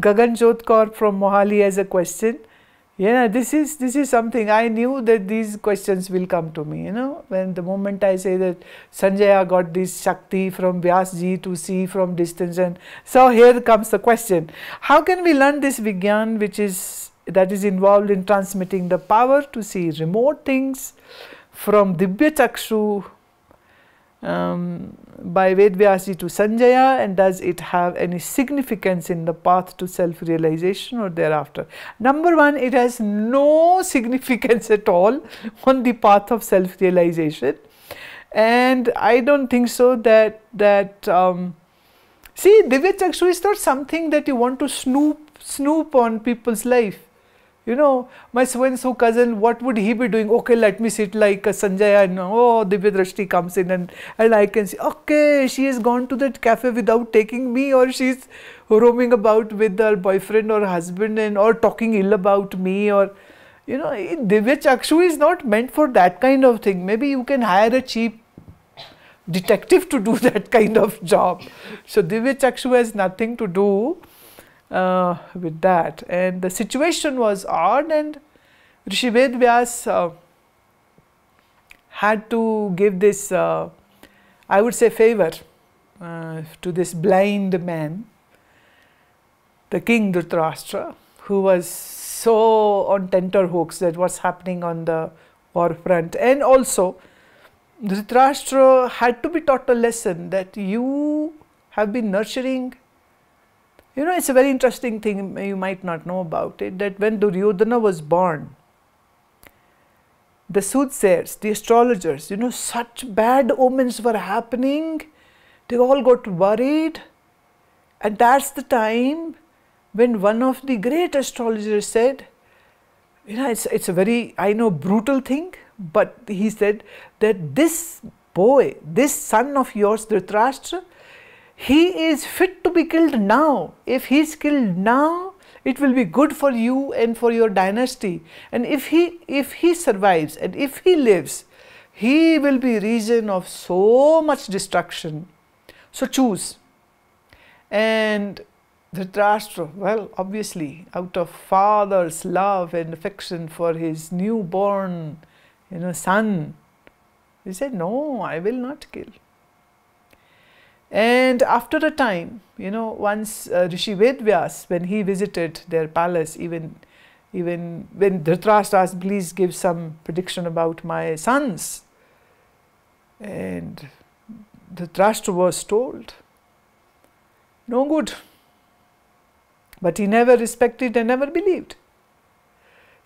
Gagan Jodhkar from Mohali has a question. Yeah, this is something I knew that these questions will come to me. When the moment I say that Sanjaya got this Shakti from Vyasji to see from distance, and so here comes the question: how can we learn this Vigyan, that is involved in transmitting the power to see remote things from Divya Chakshu by Ved Vyasji to Sanjaya, and does it have any significance in the path to self-realization or thereafter? Number one, it has no significance at all on the path of self-realization, and I don't think so that see, Divya Chakshu is not something that you want to snoop on people's life. My so-and-so cousin, what would he be doing? Okay, let me sit like a Sanjaya, and Divya Drishti comes in and I can see, okay, she has gone to that cafe without taking me, or she's roaming about with her boyfriend or husband or talking ill about me, or, Divya Chakshu is not meant for that kind of thing. Maybe you can hire a cheap detective to do that kind of job. So Divya Chakshu has nothing to do with that, and the situation was odd, and Rishi Veda Vyasa had to give this, I would say, favor to this blind man, the king Dhritarashtra, who was so on tenterhooks that what's happening on the war front, and also Dhritarashtra had to be taught a lesson that you have been nurturing. It's a very interesting thing, you might not know about it, that when Duryodhana was born, the soothsayers, the astrologers, such bad omens were happening, they all got worried, and that's the time when one of the great astrologers said, it's a very, I know, brutal thing, but he said that this boy, this son of yours, Dhritarashtra, he is fit to be killed now. If he is killed now, it will be good for you and for your dynasty. And if he survives and if he lives, he will be reason of so much destruction. So choose. And Dhritarashtra, well, obviously, out of father's love and affection for his newborn, son, he said, no, I will not kill. And after a time, once Rishi Veda Vyasa, when he visited their palace, even when Dhritarashtra asked, please give some prediction about my sons, and Dhritarashtra was told, no good. But he never respected and never believed.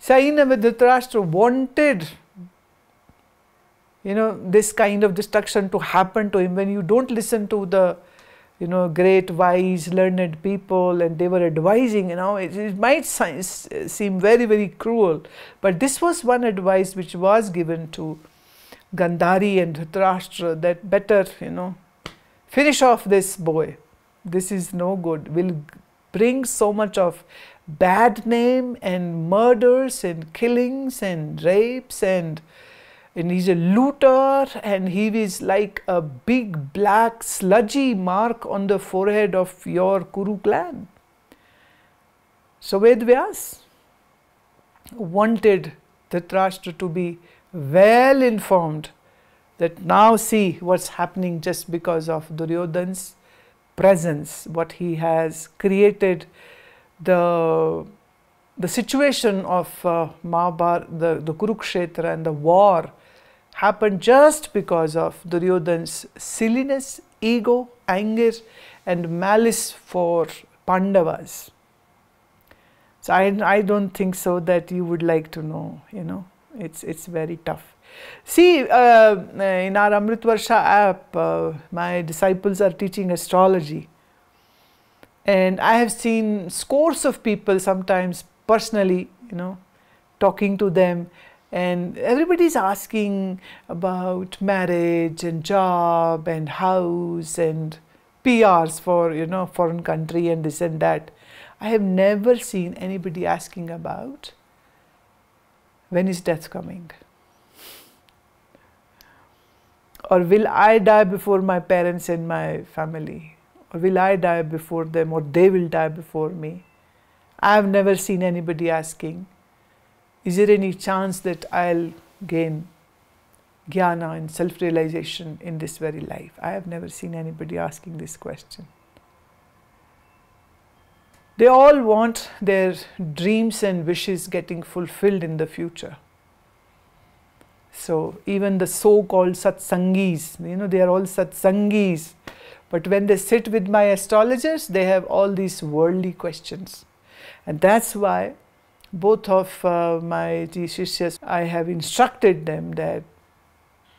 So Dhritarashtra wanted this kind of destruction to happen to him. When you don't listen to the, great, wise, learned people, and they were advising, it might seem very, very cruel. But this was one advice which was given to Gandhari and Dhritarashtra, that better, finish off this boy. This is no good. Will bring so much of bad name and murders and killings and rapes, and he's a looter, and he is like a big black sludgy mark on the forehead of your Kuru clan. So Veda Vyasa wanted Dhritarashtra to be well informed that now see what's happening just because of Duryodhana's presence, what he has created, the situation of Mahabharta, the Kurukshetra and the war happened just because of Duryodhana's silliness, ego, anger and malice for Pandavas. So I don't think so that you would like to know, it's very tough. See, in our Amrit Varsha app, my disciples are teaching astrology, and I have seen scores of people sometimes personally, talking to them, and everybody is asking about marriage and job and house and PRs for, foreign country and this and that. I have never seen anybody asking about when is death coming, or will I die before my parents and my family, or will I die before them, or they will die before me. I have never seen anybody asking, is there any chance that I'll gain jnana and self-realization in this very life? I have never seen anybody asking this question. They all want their dreams and wishes getting fulfilled in the future. So even the so-called satsangis, they are all satsangis. But when they sit with my astrologers, they have all these worldly questions. And that's why both of my Shishyas, I have instructed them that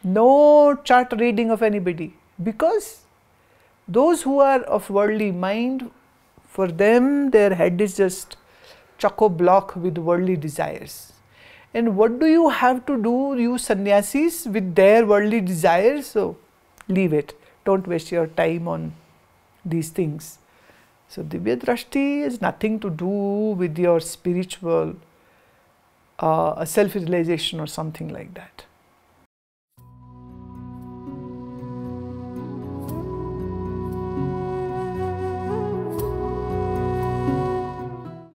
no chart reading of anybody. Because those who are of worldly mind, for them their head is just chock-a-block with worldly desires. And what do you have to do, you sannyasis, with their worldly desires? So leave it. Don't waste your time on these things. So Divya Drishti has nothing to do with your spiritual self-realization or something like that.